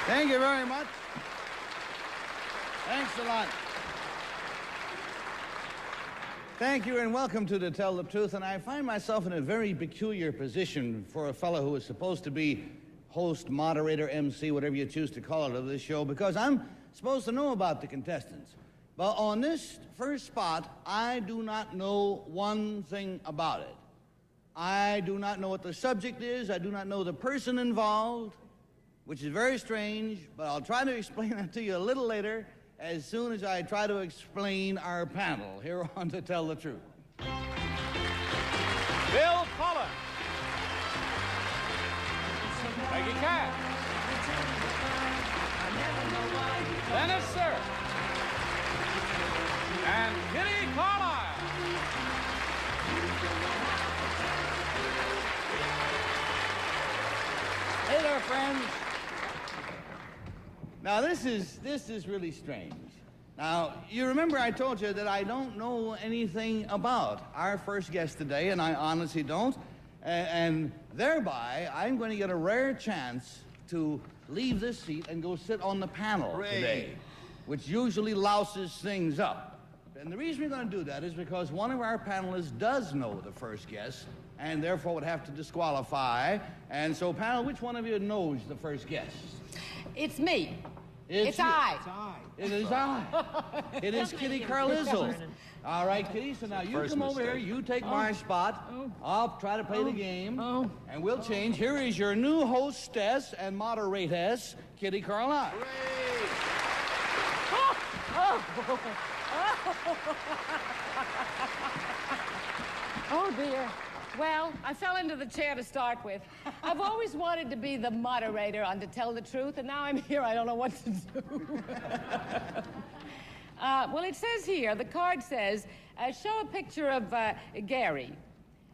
Thank you very much. Thanks a lot. Thank you and welcome to Tell the Truth. And I find myself in a very peculiar position for a fellow who is supposed to be host, moderator, MC, whatever you choose to call it, of this show, because I'm supposed to know about the contestants. But on this first spot, I do not know one thing about it. I do not know what the subject is. I do not know the person involved, which is very strange, but I'll try to explain that to you a little later as soon as I try to explain our panel here on To Tell the Truth. Bill Collins. Peggy Cass. Dennis Sir. And Kitty Carlisle. Hey there, friends. Now, this is really strange. Now, you remember I told you that I don't know anything about our first guest today, and I honestly don't. And thereby, I'm going to get a rare chance to leave this seat and go sit on the panel today, which usually louses things up. And the reason we're going to do that is because one of our panelists does know the first guest, and therefore would have to disqualify. And so, panel, which one of you knows the first guest? It's me. It's I. It's I. It is I. It is Kitty Carlisle. All right, Kitty, so now you come over here, you take my spot. I'll try to play the game, and we'll change. Here is your new hostess and moderatress, Kitty Carlisle. Oh, dear. Well, I fell into the chair to start with. I've always wanted to be the moderator on To Tell the Truth, and now I'm here. I don't know what to do. Well, it says here, the card says, show a picture of Gary.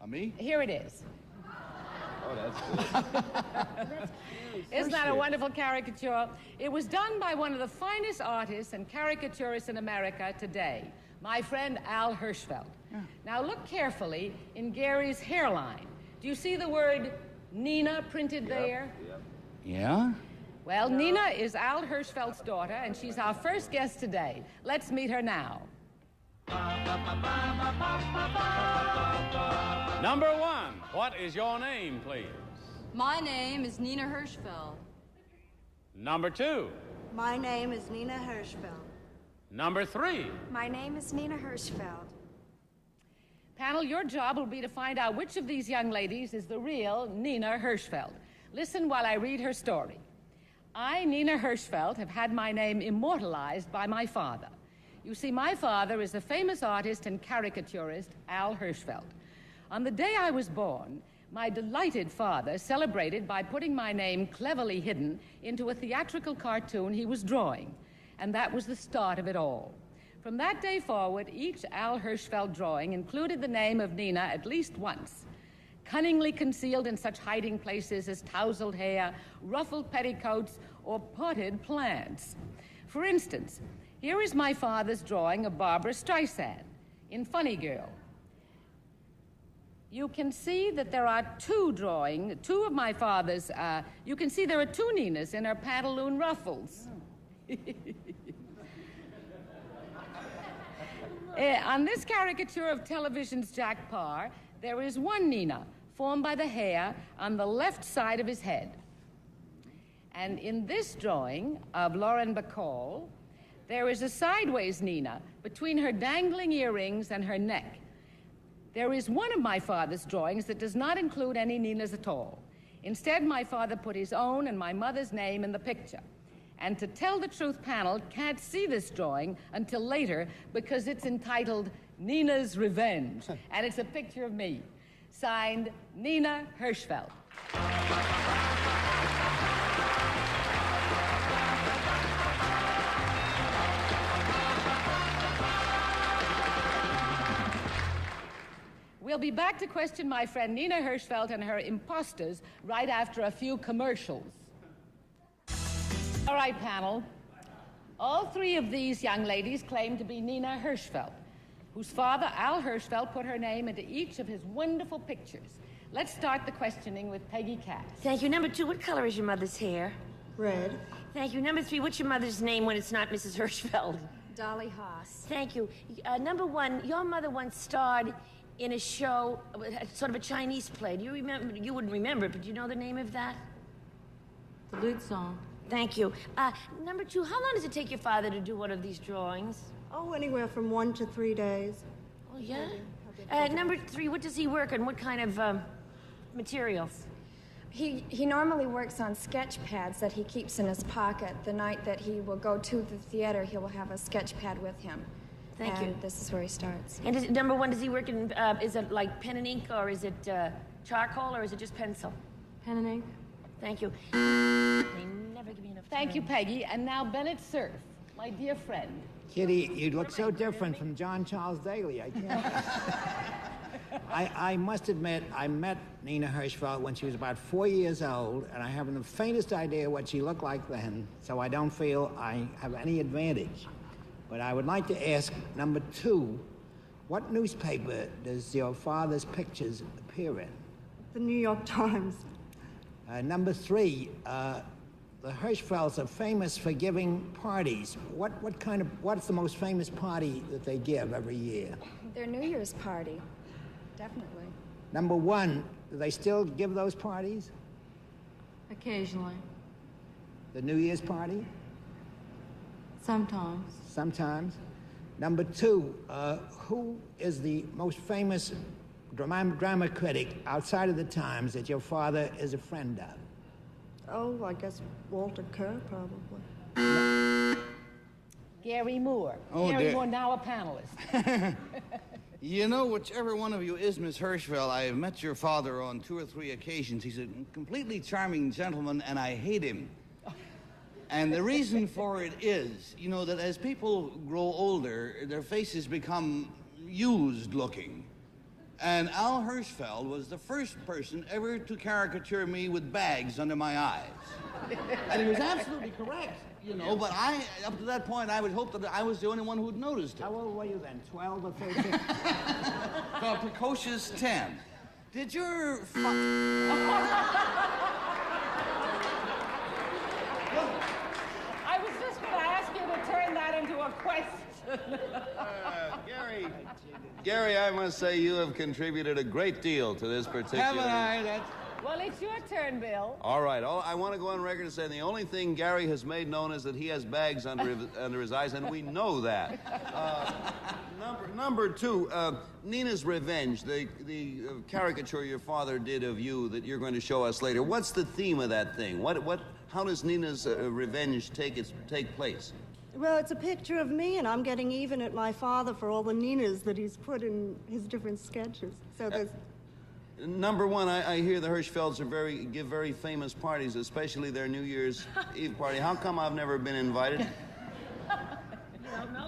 Me? Here it is. Oh, that's good. Isn't that a wonderful caricature? It was done by one of the finest artists and caricaturists in America today, my friend Al Hirschfeld. Yeah. Now look carefully in Gary's hairline. Do you see the word Nina printed there? Yep. Yeah? Well, Nina is Al Hirschfeld's daughter, and she's our first guest today. Let's meet her now. Number one, what is your name, please? My name is Nina Hirschfeld. Number two. My name is Nina Hirschfeld. Number three. My name is Nina Hirschfeld. Panel, your job will be to find out which of these young ladies is the real Nina Hirschfeld. Listen while I read her story. I, Nina Hirschfeld, have had my name immortalized by my father. You see, my father is the famous artist and caricaturist Al Hirschfeld. On the day I was born, my delighted father celebrated by putting my name cleverly hidden into a theatrical cartoon he was drawing. And that was the start of it all. From that day forward, each Al Hirschfeld drawing included the name of Nina at least once, cunningly concealed in such hiding places as tousled hair, ruffled petticoats, or potted plants. For instance, here is my father's drawing of Barbara Streisand in Funny Girl. You can see that there are two of my father's, you can see there are two Ninas in her pantaloon ruffles. On this caricature of television's Jack Parr, there is one Nina, formed by the hair on the left side of his head. And in this drawing of Lauren Bacall, there is a sideways Nina between her dangling earrings and her neck. There is one of my father's drawings that does not include any Ninas at all. Instead, my father put his own and my mother's name in the picture. And To Tell the Truth panel can't see this drawing until later because it's entitled Nina's Revenge. And it's a picture of me. Signed, Nina Hirschfeld. We'll be back to question my friend Nina Hirschfeld and her imposters right after a few commercials. All right, panel. All three of these young ladies claim to be Nina Hirschfeld, whose father, Al Hirschfeld, put her name into each of his wonderful pictures. Let's start the questioning with Peggy Cass. Thank you. Number two, what color is your mother's hair? Red. Thank you. Number 3, what's your mother's name when it's not Mrs. Hirschfeld? Dolly Haas. Thank you. Number 1, your mother once starred in a show, sort of a Chinese play. Do you remember? You wouldn't remember it, but do you know the name of that? The lute song. Thank you. Number 2, how long does it take your father to do one of these drawings? Oh, anywhere from 1 to 3 days. Oh, yeah? Number 3, what does he work on? What kind of materials? He normally works on sketch pads that he keeps in his pocket. The night that he will go to the theater, he will have a sketch pad with him. Thank you. This is where he starts. And number 1, does he work in, is it like pen and ink, or is it charcoal, or is it just pencil? Pen and ink. Thank you. They never give me enough time. Thank you, Peggy. And now Bennett Cerf, my dear friend. Kitty, you look so different from John Charles Daly. I can't. I must admit, I met Nina Hirschfeld when she was about 4 years old, and I haven't the faintest idea what she looked like then, so I don't feel I have any advantage. But I would like to ask, number 2, what newspaper does your father's pictures appear in? The New York Times. Number 3, the Hirschfelds are famous for giving parties. What's the most famous party that they give every year? Their New Year's party. Definitely. Number 1, do they still give those parties? Occasionally. The New Year's party? Sometimes. Sometimes. Number 2, who is the most famous drama critic outside of the Times that your father is a friend of? Oh, I guess Walter Kerr, probably. Gary Moore. Oh, Gary dear. Moore, now a panelist. You know, whichever one of you is Miss Hirschfeld, I have met your father on 2 or 3 occasions. He's a completely charming gentleman, and I hate him. And the reason for it is, you know, that as people grow older, their faces become used looking. And Al Hirschfeld was the first person ever to caricature me with bags under my eyes. And he was absolutely correct, you know, but up to that point, I would hope that I was the only one who'd noticed it. How old were you then, 12 or 13? A precocious 10. Did your I was just going to ask you to turn that into a question. Gary, I must say you have contributed a great deal to this particular... Haven't I? Well, it's your turn, Bill. All right. I want to go on record and say the only thing Gary has made known is that he has bags under his eyes, and we know that. Number 2, Nina's Revenge, the caricature your father did of you that you're going to show us later. What's the theme of that thing? How does Nina's Revenge take place? Well, it's a picture of me, and I'm getting even at my father for all the Ninas that he's put in his different sketches. So there's... Number 1, I hear the Hirschfelds give very famous parties, especially their New Year's Eve party. How come I've never been invited?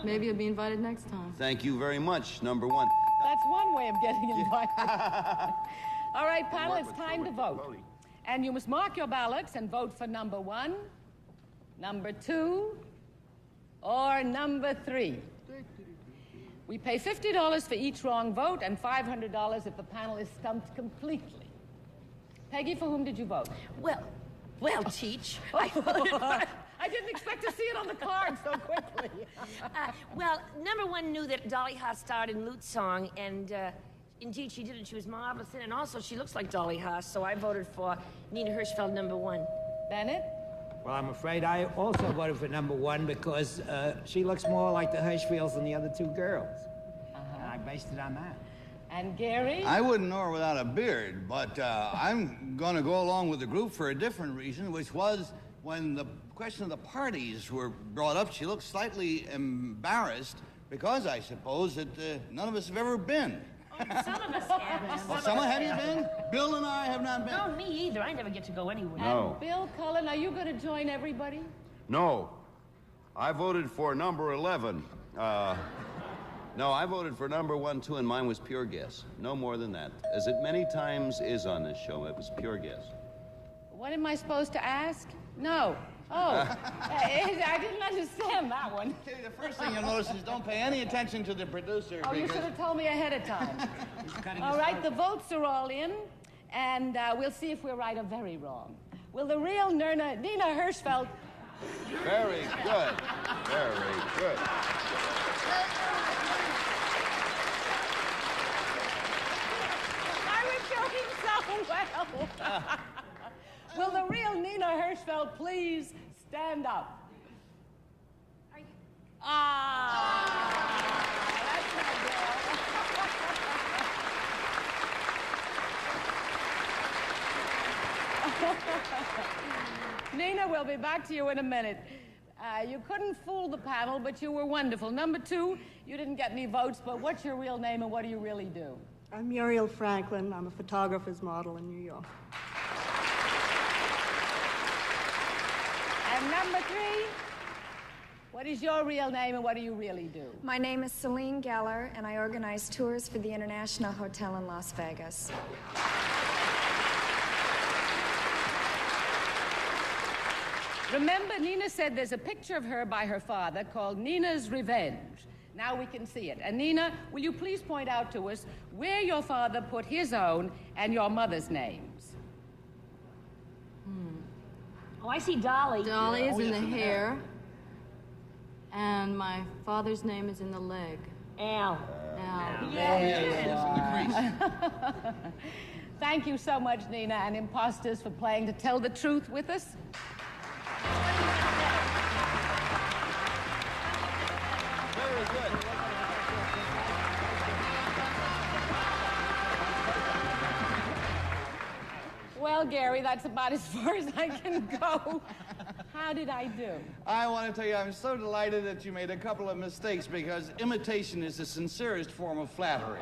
Maybe you'll be invited next time. Thank you very much, number 1. That's one way of getting invited. All right, panel, it's time to vote. And you must mark your ballots and vote for number 1, number 2, or number 3. We pay $50 for each wrong vote and $500 if the panel is stumped completely. Peggy, for whom did you vote? Well, Teach. I didn't expect to see it on the card so quickly. Well, number 1 knew that Dolly Haas starred in Lute Song, and indeed she did, and she was marvelous in it. And also, she looks like Dolly Haas, so I voted for Nina Hirschfeld, number 1. Bennett? Well, I'm afraid I also voted for number 1 because she looks more like the Hirschfelds than the other 2 girls. And I based it on that. And Gary? I wouldn't know her without a beard, but I'm going to go along with the group for a different reason, which was when the question of the parties were brought up, she looked slightly embarrassed because I suppose that none of us have ever been. Some of us have. Well, some have you been? Bill and I have not been. No, me either. I never get to go anywhere. No. And Bill Cullen, are you going to join everybody? No. I voted for number 11. No, I voted for number 1, 2, and mine was pure guess. No more than that. As it many times is on this show, it was pure guess. What am I supposed to ask? No. Oh, I didn't understand that one. Okay, the first thing you'll notice is don't pay any attention to the producer. Oh, you should have told me ahead of time. All right, the votes are all in, and we'll see if we're right or very wrong. Will the real Nina Hirschfeld... Very good. Very good. I was doing so well. Will the real Nina Hirschfeld please stand up? That's my girl. Nina, we'll be back to you in a minute. You couldn't fool the panel, but you were wonderful. Number 2, you didn't get any votes, but what's your real name and what do you really do? I'm Muriel Franklin. I'm a photographer's model in New York. And number 3, what is your real name and what do you really do? My name is Celine Geller, and I organize tours for the International Hotel in Las Vegas. Remember, Nina said there's a picture of her by her father called Nina's Revenge. Now we can see it. And Nina, will you please point out to us where your father put his own and your mother's names? Oh, I see Dolly. Dolly is in the hair, and my father's name is in the leg. Al. Al. Thank you so much, Nina and Imposters, for playing to tell the truth with us. Very good. Well, Gary, that's about as far as I can go. How did I do? I want to tell you, I'm so delighted that you made a couple of mistakes because imitation is the sincerest form of flattery.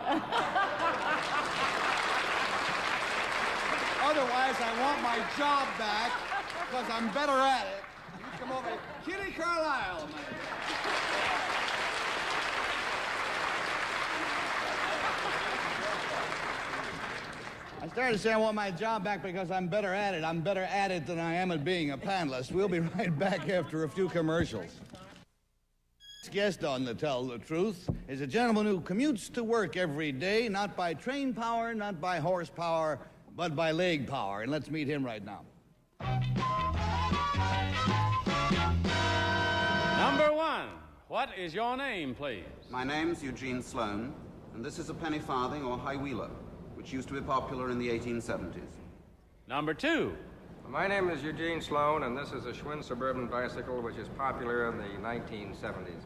Otherwise, I want my job back because I'm better at it. You come over. Kitty Carlisle, man. I started to say I want my job back because I'm better at it. I'm better at it than I am at being a panelist. We'll be right back after a few commercials. This guest on The Tell the Truth is a gentleman who commutes to work every day, not by train power, not by horsepower, but by leg power. And let's meet him right now. Number 1, what is your name, please? My name's Eugene Sloan, and this is a penny farthing or high wheeler, which used to be popular in the 1870s. Number 2. My name is Eugene Sloan, and this is a Schwinn Suburban bicycle, which is popular in the 1970s.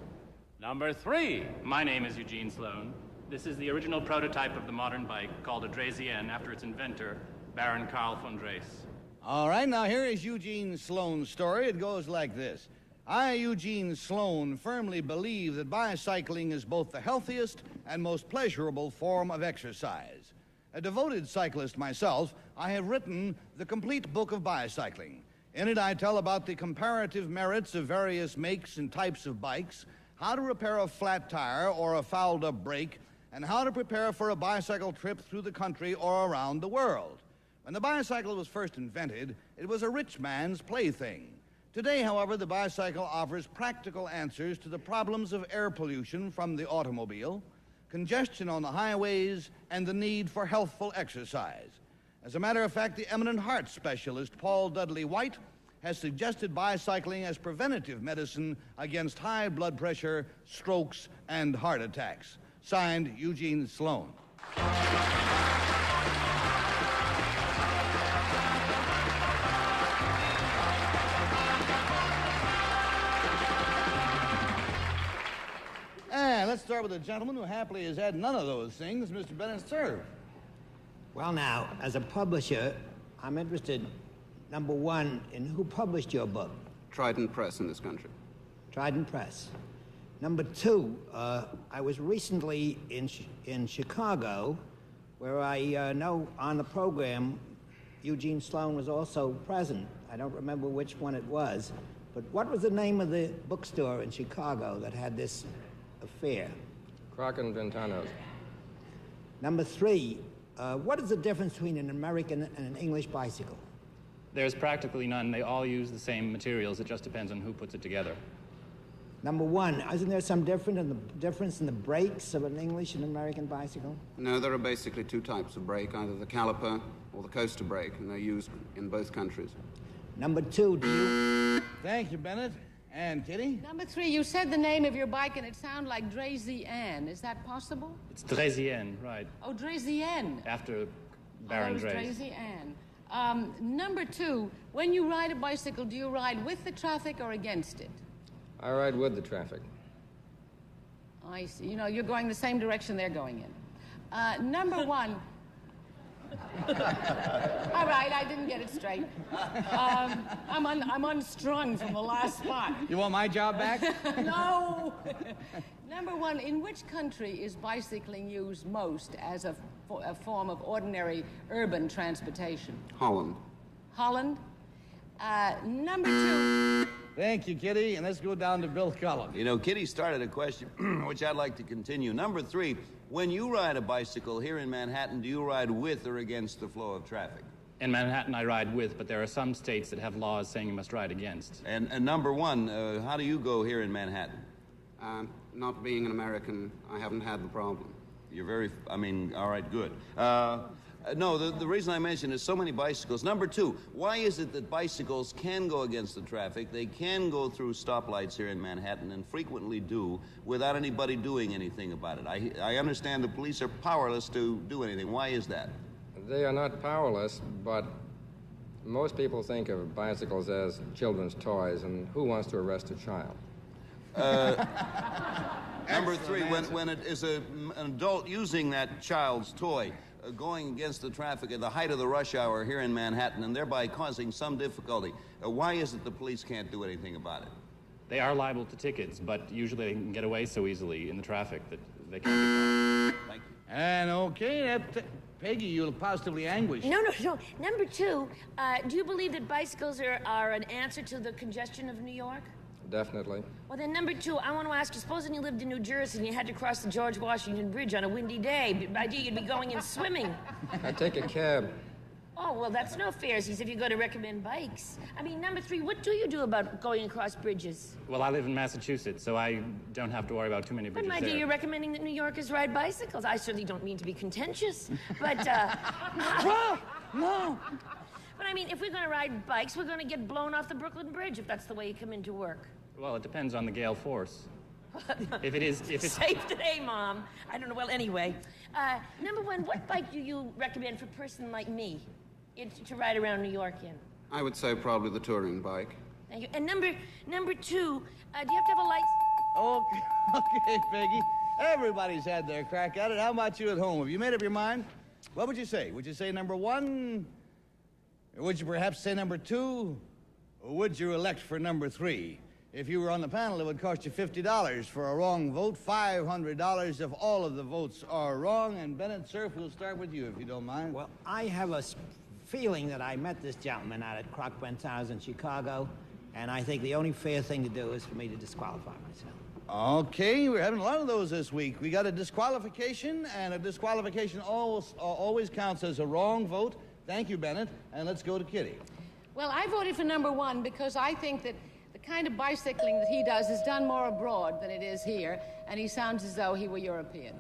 Number 3. My name is Eugene Sloan. This is the original prototype of the modern bike called a Draisienne after its inventor, Baron Karl von Drais. All right, now here is Eugene Sloan's story. It goes like this. I, Eugene Sloan, firmly believe that bicycling is both the healthiest and most pleasurable form of exercise. A devoted cyclist myself, I have written The Complete Book of Bicycling. In it, I tell about the comparative merits of various makes and types of bikes, how to repair a flat tire or a fouled-up brake, and how to prepare for a bicycle trip through the country or around the world. When the bicycle was first invented, it was a rich man's plaything. Today, however, the bicycle offers practical answers to the problems of air pollution from the automobile, congestion on the highways, and the need for healthful exercise. As a matter of fact, the eminent heart specialist, Paul Dudley White, has suggested bicycling as preventative medicine against high blood pressure, strokes, and heart attacks. Signed, Eugene Sloan. And let's start with a gentleman who happily has had none of those things, Mr. Bennett, sir. Well, now, as a publisher, I'm interested, number 1, in who published your book. Trident Press in this country. Trident Press. Number 2, I was recently in Chicago, where I know on the program Eugene Sloan was also present. I don't remember which one it was, but what was the name of the bookstore in Chicago that had this affair? Crockett Ventanos. Number 3, what is the difference between an American and an English bicycle? There's practically none. They all use the same materials. It just depends on who puts it together. Number 1, isn't there some difference in the brakes of an English and American bicycle? No, there are basically two types of brake, either the caliper or the coaster brake, and they're used in both countries. Number 2, do you... Thank you, Bennett. And Kitty? Number 3, you said the name of your bike and it sounded like Drazienne. Is that possible? It's Drazienne, right. Oh, Drazienne. After Baron Draze. Drazienne. Number 2, when you ride a bicycle, do you ride with the traffic or against it? I ride with the traffic. I see. You know, you're going the same direction they're going in. Number 1. All right, I didn't get it straight. I'm unstrung from the last spot. You want my job back? No. Number 1, in which country is bicycling used most as a form of ordinary urban transportation? Holland. Holland. Number 2. Thank you, Kitty. And let's go down to Bill Cullen. You know, Kitty started a question, which I'd like to continue. Number 3, when you ride a bicycle here in Manhattan, do you ride with or against the flow of traffic? In Manhattan, I ride with, but there are some states that have laws saying you must ride against. And number 1, how do you go here in Manhattan? Not being an American, I haven't had the problem. You're very, all right, good. No, the reason I mention is so many bicycles. Number 2, why is it that bicycles can go against the traffic? They can go through stoplights here in Manhattan and frequently do without anybody doing anything about it. I understand the police are powerless to do anything. Why is that? They are not powerless, but most people think of bicycles as children's toys, and who wants to arrest a child? Number 3, when it is an adult using that child's toy, going against the traffic at the height of the rush hour here in Manhattan and thereby causing some difficulty, why is it the police can't do anything about it? They are liable to tickets, but usually they can get away so easily in the traffic that they can't be caught. Thank you. And okay, Peggy, you look positively anguished. No. Number 2, do you believe that bicycles are an answer to the congestion of New York? Definitely. Well, then, number 2, I want to ask you, supposing you lived in New Jersey and you had to cross the George Washington Bridge on a windy day, by idea you'd be going in swimming. I take a cab. Oh, well, that's no fair, since if you're going to recommend bikes. Number 3, what do you do about going across bridges? Well, I live in Massachusetts, so I don't have to worry about too many bridges But, my there. dear, you're recommending that New Yorkers ride bicycles. I certainly don't mean to be contentious, but, No. But, if we're going to ride bikes, we're going to get blown off the Brooklyn Bridge if that's the way you come into work. Well, it depends on the gale force. If it's safe today, Mom. I don't know. Well, anyway, number 1, what bike do you recommend for a person like me to ride around New York in? I would say probably the touring bike. Thank you. And number 2, do you have to have a license? Okay, Peggy. Everybody's had their crack at it. How about you at home? Have you made up your mind? What would you say? Would you say number 1? Or would you perhaps say number 2? Or would you elect for number 3? If you were on the panel, it would cost you $50 for a wrong vote, $500 if all of the votes are wrong. And Bennett Cerf, we'll start with you, if you don't mind. Well, I have a feeling that I met this gentleman out at Croc Brentow's in Chicago, and I think the only fair thing to do is for me to disqualify myself. Okay, we're having a lot of those this week. We got a disqualification, and a disqualification always counts as a wrong vote. Thank you, Bennett. And let's go to Kitty. Well, I voted for number 1 because I think that the kind of bicycling that he does is done more abroad than it is here, and he sounds as though he were European.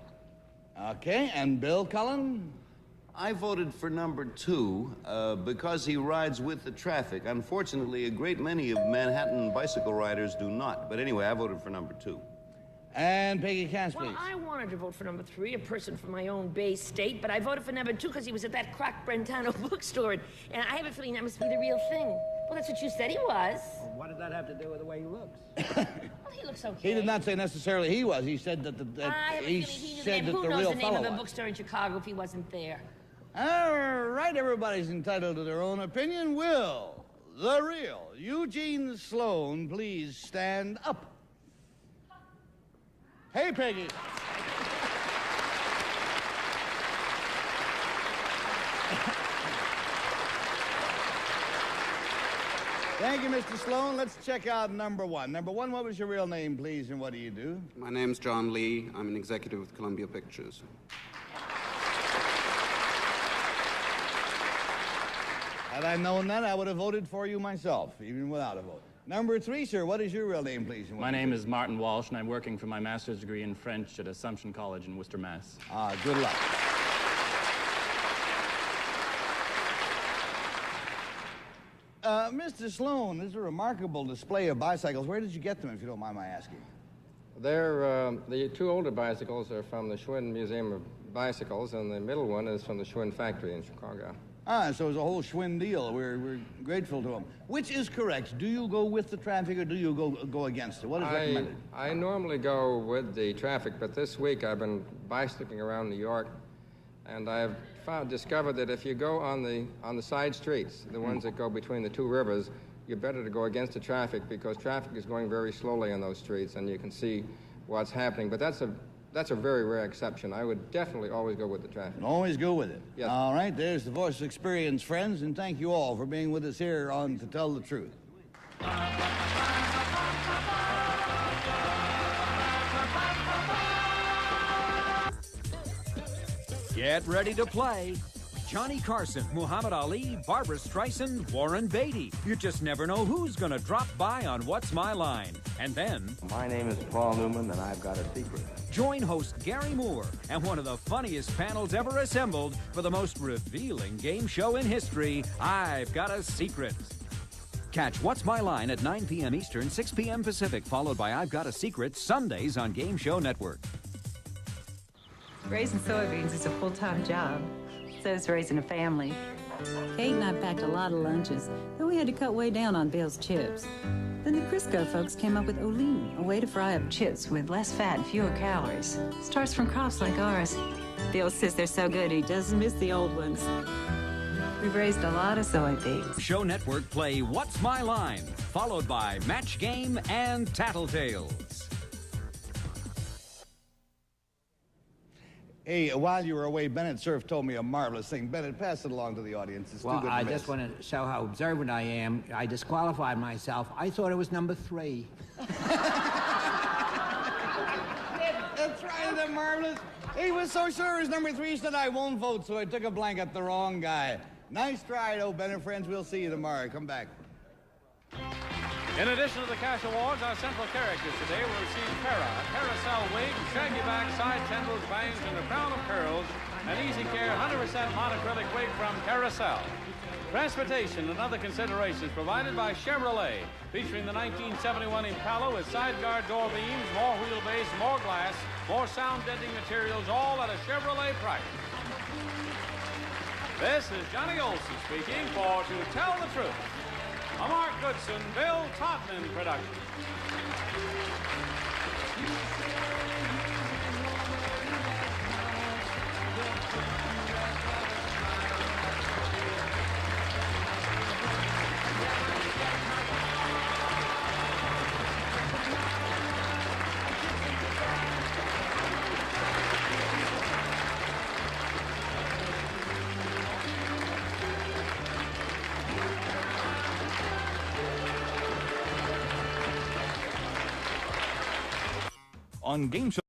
Okay, and Bill Cullen? I voted for number 2 because he rides with the traffic. Unfortunately, a great many of Manhattan bicycle riders do not. But anyway, I voted for number 2. And Peggy Cass, please. Well, I wanted to vote for number 3, a person from my own Bay State, but I voted for number 2 because he was at that Croc Brentano bookstore, and I have a feeling that must be the real thing. Well, that's what you said he was. Well, what did that have to do with the way he looks? Well, he looks okay. He did not say necessarily he was. He said that he said that the real fellow was. Who knows the name of a bookstore in Chicago if he wasn't there? All right, everybody's entitled to their own opinion. Will the real Eugene Sloan please stand up? Hey, Peggy. Thank you, Mr. Sloan. Let's check out number 1. Number 1, what was your real name, please, and what do you do? My name's John Lee. I'm an executive with Columbia Pictures. Had I known that, I would have voted for you myself, even without a vote. Number 3, sir, what is your real name, please? My name is Martin Walsh, and I'm working for my master's degree in French at Assumption College in Worcester, Mass. Good luck. Mr. Sloan, this is a remarkable display of bicycles. Where did you get them, if you don't mind my asking? They're, the two older bicycles are from the Schwinn Museum of Bicycles, and the middle one is from the Schwinn factory in Chicago. Ah, so it's a whole Schwinn deal. We're grateful to them. Which is correct? Do you go with the traffic or do you go against it? What is recommended? I normally go with the traffic, but this week I've been bicycling around New York, and I've discovered that if you go on the side streets, the ones that go between the two rivers, you're better to go against the traffic because traffic is going very slowly on those streets, and you can see what's happening. But that's a very rare exception. I would definitely always go with the traffic. Always go with it. Yes. All right, there's the voice of experience, friends, and thank you all for being with us here on To Tell the Truth. Get ready to play. Johnny Carson, Muhammad Ali, Barbara Streisand, Warren Beatty. You just never know who's going to drop by on What's My Line. And then... My name is Paul Newman, and I've got a secret. Join host Gary Moore and one of the funniest panels ever assembled for the most revealing game show in history, I've Got a Secret. Catch What's My Line at 9 p.m. Eastern, 6 p.m. Pacific, followed by I've Got a Secret, Sundays on Game Show Network. Raising soybeans is a full-time job. So is raising a family. Kate and I packed a lot of lunches, but we had to cut way down on Bill's chips. Then the Crisco folks came up with Olean, a way to fry up chips with less fat and fewer calories. Starts from crops like ours. Bill says they're so good he doesn't miss the old ones. We've raised a lot of soybeans. Show Network play What's My Line, followed by Match Game and Tattletales. Hey, while you were away, Bennett Cerf told me a marvelous thing. Bennett, pass it along to the audience. It's too good to I miss. just want to show how observant I am. I disqualified myself. I thought it was number 3. That's right, isn't that marvelous? He was so sure it was number 3, he said, I won't vote, so I took a blank at the wrong guy. Nice try, though, Bennett. Friends, we'll see you tomorrow. Come back. In addition to the cash awards, our central characters today will receive Para, a carousel wig, shaggy back, side tendrils, bangs, and a crown of curls, an easy care 100% monocrylic wig from Carousel. Transportation and other considerations provided by Chevrolet, featuring the 1971 Impala with side guard door beams, more wheelbase, more glass, more sound deadening materials, all at a Chevrolet price. This is Johnny Olson speaking for To Tell the Truth, a Mark Goodson, Bill Totman production. On Game Show